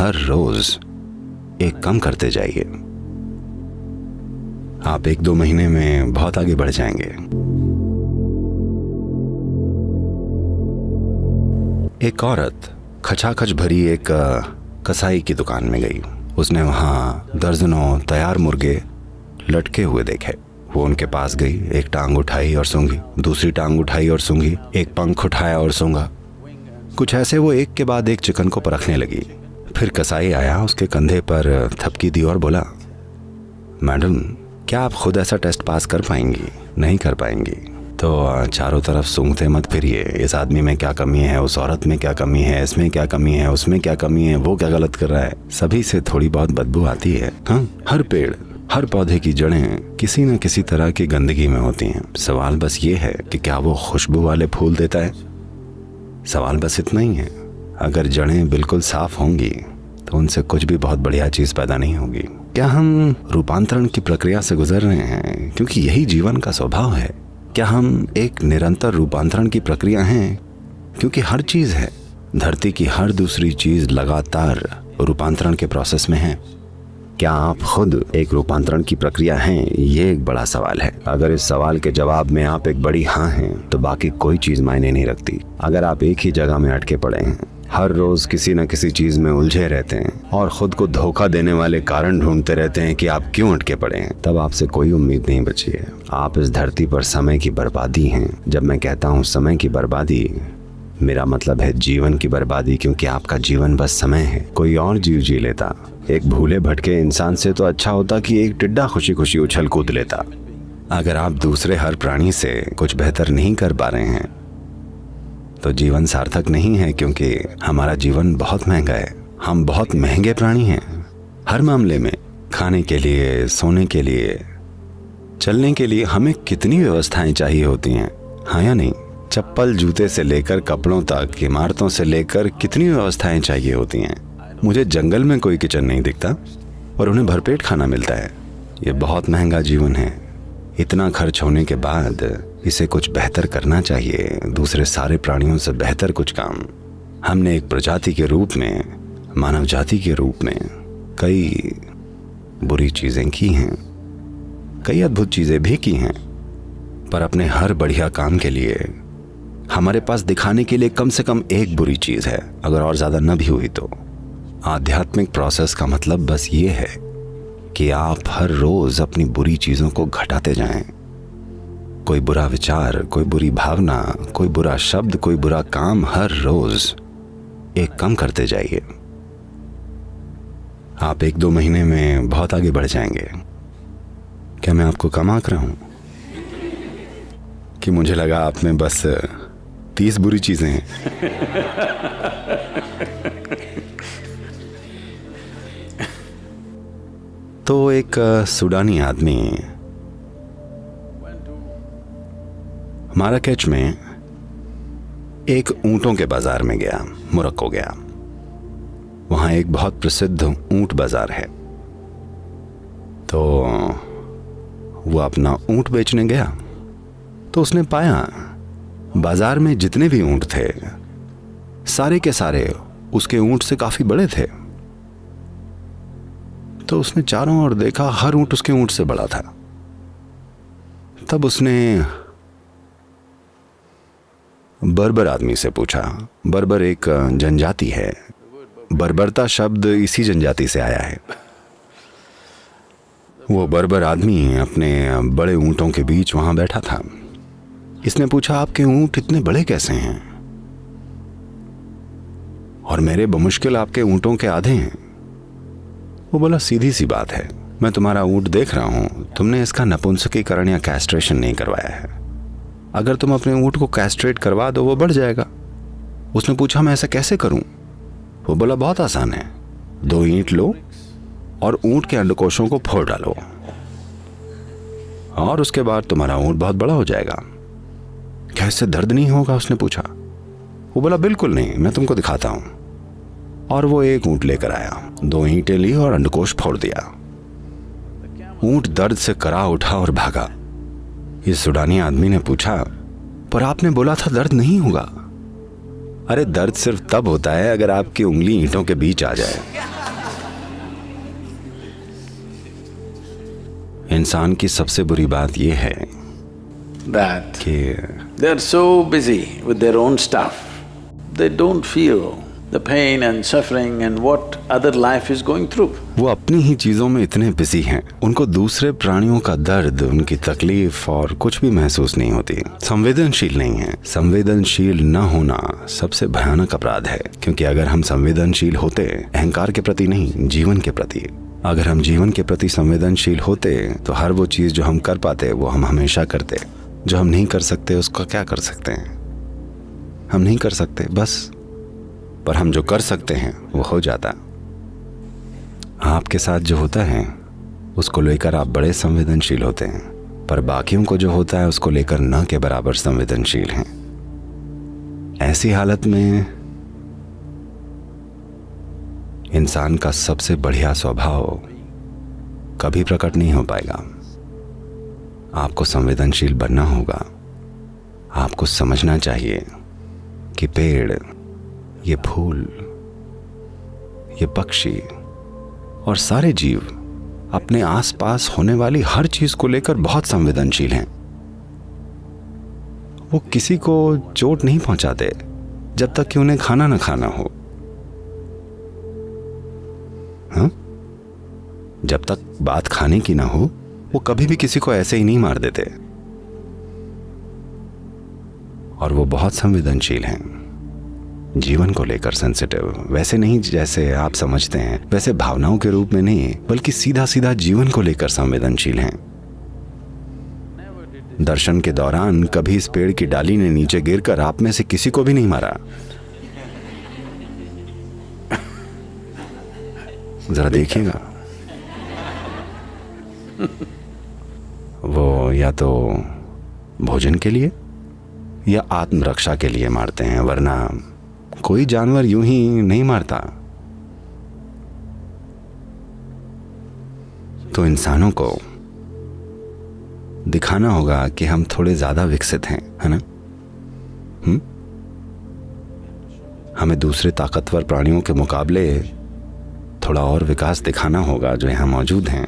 हर रोज एक कम करते जाइए। आप 1-2 महीने में बहुत आगे बढ़ जाएंगे। एक औरत खचाखच भरी एक कसाई की दुकान में गई। उसने वहां दर्जनों तैयार मुर्गे लटके हुए देखे। वो उनके पास गई, एक टांग उठाई और सूंघी, दूसरी टांग उठाई और सूंघी, एक पंख उठाया और सूंघा। कुछ ऐसे वो एक के बाद एक चिकन को परखने लगी। फिर कसाई आया, उसके कंधे पर थपकी दी और बोला, मैडम, क्या आप खुद ऐसा टेस्ट पास कर पाएंगी? नहीं कर पाएंगी तो चारों तरफ सूंघते मत फिरिए। इस आदमी में क्या कमी है, उस औरत में क्या कमी है, इसमें क्या कमी है, उसमें क्या कमी है, वो क्या गलत कर रहा है। सभी से थोड़ी बहुत बदबू आती है। हाँ, हर पेड़, हर पौधे की जड़ें किसी न किसी तरह की गंदगी में होती हैं। सवाल बस ये है कि क्या वो खुशबू वाले फूल देता है? सवाल बस इतना ही है। अगर जड़ें बिल्कुल साफ होंगी तो उनसे कुछ भी बहुत बढ़िया चीज पैदा नहीं होगी। क्या हम रूपांतरण की प्रक्रिया से गुजर रहे हैं क्योंकि यही जीवन का स्वभाव है? क्या हम एक निरंतर रूपांतरण की प्रक्रिया हैं क्योंकि हर चीज है, धरती की हर दूसरी चीज लगातार रूपांतरण के प्रोसेस में है? क्या आप खुद एक रूपांतरण की प्रक्रिया हैं? ये एक बड़ा सवाल है। अगर इस सवाल के जवाब में आप एक बड़ी हाँ हैं तो बाकी कोई चीज मायने नहीं रखती। अगर आप एक ही जगह में अटके पड़े हैं, हर रोज किसी न किसी चीज में उलझे रहते हैं और खुद को धोखा देने वाले कारण ढूंढते रहते हैं कि आप क्यों अटके पड़े हैं, तब आपसे कोई उम्मीद नहीं बची है। आप इस धरती पर समय की बर्बादी हैं। जब मैं कहता हूँ समय की बर्बादी, मेरा मतलब है जीवन की बर्बादी, क्योंकि आपका जीवन बस समय है। कोई और जीव जी लेता। एक भूले भटके इंसान से तो अच्छा होता कि एक टिड्डा खुशी खुशी उछल कूद लेता। अगर आप दूसरे हर प्राणी से कुछ बेहतर नहीं कर पा रहे हैं तो जीवन सार्थक नहीं है, क्योंकि हमारा जीवन बहुत महंगा है। हम बहुत महंगे प्राणी हैं हर मामले में। खाने के लिए, सोने के लिए, चलने के लिए हमें कितनी व्यवस्थाएं चाहिए होती हैं, हाँ या नहीं? चप्पल जूते से लेकर कपड़ों तक, इमारतों से लेकर कितनी व्यवस्थाएं चाहिए होती हैं। मुझे जंगल में कोई किचन नहीं दिखता और उन्हें भरपेट खाना मिलता है। ये बहुत महंगा जीवन है। इतना खर्च होने के बाद इसे कुछ बेहतर करना चाहिए, दूसरे सारे प्राणियों से बेहतर कुछ काम। हमने एक प्रजाति के रूप में, मानव जाति के रूप में कई बुरी चीजें की हैं, कई अद्भुत चीजें भी की हैं, पर अपने हर बढ़िया काम के लिए हमारे पास दिखाने के लिए कम से कम एक बुरी चीज है, अगर और ज्यादा न भी हुई तो। आध्यात्मिक प्रोसेस का मतलब बस ये है कि आप हर रोज अपनी बुरी चीजों को घटाते जाएं। कोई बुरा विचार, कोई बुरी भावना, कोई बुरा शब्द, कोई बुरा काम, हर रोज एक कम करते जाइए। आप 1-2 महीने में बहुत आगे बढ़ जाएंगे। क्या मैं आपको कम आंक रहा हूं कि मुझे लगा आप में बस 30 बुरी चीजें हैं? तो एक सूडानी आदमी माराकेच में एक ऊंटों के बाजार में गया, मोरक्को गया। वहां एक बहुत प्रसिद्ध ऊंट बाजार है। तो वो अपना ऊंट बेचने गया तो उसने पाया बाजार में जितने भी ऊंट थे, सारे के सारे उसके ऊंट से काफी बड़े थे। तो उसने चारों ओर देखा, हर ऊंट उसके ऊंट से बड़ा था। तब उसने बर्बर आदमी से पूछा। बर्बर एक जनजाति है। बर्बरता शब्द इसी जनजाति से आया है। वो बर्बर आदमी अपने बड़े ऊंटों के बीच वहां बैठा था। इसने पूछा, आपके ऊंट इतने बड़े कैसे हैं? और मेरे बमुश्किल आपके ऊंटों के आधे हैं। वो बोला, सीधी सी बात है, मैं तुम्हारा ऊंट देख रहा हूं, तुमने इसका नपुंसकीकरण या कैस्ट्रेशन नहीं करवाया है। अगर तुम अपने ऊंट को कैस्ट्रेट करवा दो वो बढ़ जाएगा। उसने पूछा, मैं ऐसा कैसे करूं? वो बोला, बहुत आसान है, 2 ईंट लो और ऊंट के अंडकोशों को फोड़ डालो और उसके बाद तुम्हारा ऊंट बहुत बड़ा हो जाएगा। क्या इससे दर्द नहीं होगा? उसने पूछा। वो बोला, बिल्कुल नहीं, मैं तुमको दिखाता हूं। और वो एक ऊंट लेकर आया, 2 ईंटें ली और अंडकोश फोड़ दिया। ऊंट दर्द से करा उठा और भागा। इस सूडानी आदमी ने पूछा, पर आपने बोला था दर्द नहीं होगा। अरे दर्द सिर्फ तब होता है अगर आपकी उंगली ईंटों के बीच आ जाए। इंसान की सबसे बुरी बात यह है that कि they are so busy with their own stuff, they don't feel the pain and suffering and what other life is going through. वो अपनी ही चीजों में इतने बिजी हैं, उनको दूसरे प्राणियों का दर्द, उनकी तकलीफ और कुछ भी महसूस नहीं होती। संवेदनशील नहीं है। संवेदनशील न होना सबसे भयानक अपराध है, क्योंकि अगर हम संवेदनशील होते, अहंकार के प्रति नहीं, जीवन के प्रति, अगर हम जीवन के प्रति संवेदनशील होते तो हर वो चीज जो हम कर पाते वो हम हमेशा करते। जो हम नहीं कर सकते उसका क्या कर सकते हैं? हम नहीं कर सकते बस, पर हम जो कर सकते हैं वो हो जाता। आपके साथ जो होता है उसको लेकर आप बड़े संवेदनशील होते हैं, पर बाकियों को जो होता है उसको लेकर न के बराबर संवेदनशील हैं। ऐसी हालत में इंसान का सबसे बढ़िया स्वभाव कभी प्रकट नहीं हो पाएगा। आपको संवेदनशील बनना होगा। आपको समझना चाहिए कि पेड़, ये फूल, ये पक्षी और सारे जीव अपने आसपास होने वाली हर चीज को लेकर बहुत संवेदनशील हैं। वो किसी को चोट नहीं पहुंचाते जब तक कि उन्हें खाना न खाना हो। हाँ? जब तक बात खाने की ना हो वो कभी भी किसी को ऐसे ही नहीं मार देते। और वो बहुत संवेदनशील हैं, जीवन को लेकर सेंसिटिव। वैसे नहीं जैसे आप समझते हैं, वैसे भावनाओं के रूप में नहीं, बल्कि सीधा सीधा जीवन को लेकर संवेदनशील हैं। दर्शन के दौरान कभी इस पेड़ की डाली ने नीचे गिरकर आप में से किसी को भी नहीं मारा। जरा देखिएगा, वो या तो भोजन के लिए या आत्मरक्षा के लिए मारते हैं, वरना कोई जानवर यूं ही नहीं मारता। तो इंसानों को दिखाना होगा कि हम थोड़े ज्यादा विकसित हैं, है ना? हमें दूसरे ताकतवर प्राणियों के मुकाबले थोड़ा और विकास दिखाना होगा जो यहां मौजूद हैं।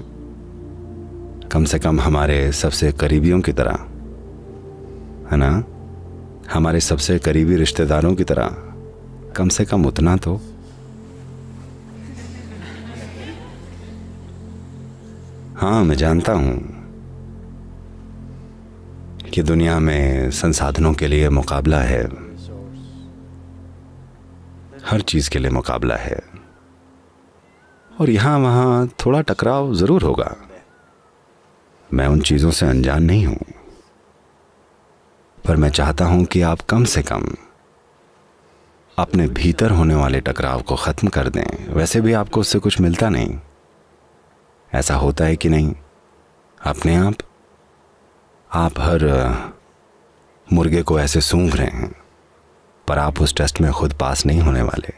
कम से कम हमारे सबसे करीबियों की तरह, है ना? हमारे सबसे करीबी रिश्तेदारों की तरह, कम से कम उतना तो। हाँ, मैं जानता हूं कि दुनिया में संसाधनों के लिए मुकाबला है, हर चीज के लिए मुकाबला है, और यहां वहां थोड़ा टकराव जरूर होगा। मैं उन चीजों से अनजान नहीं हूं, पर मैं चाहता हूं कि आप कम से कम अपने भीतर होने वाले टकराव को खत्म कर दें। वैसे भी आपको उससे कुछ मिलता नहीं। ऐसा होता है कि नहीं? अपने आप हर मुर्गे को ऐसे सूंघ रहे हैं, पर आप उस टेस्ट में खुद पास नहीं होने वाले।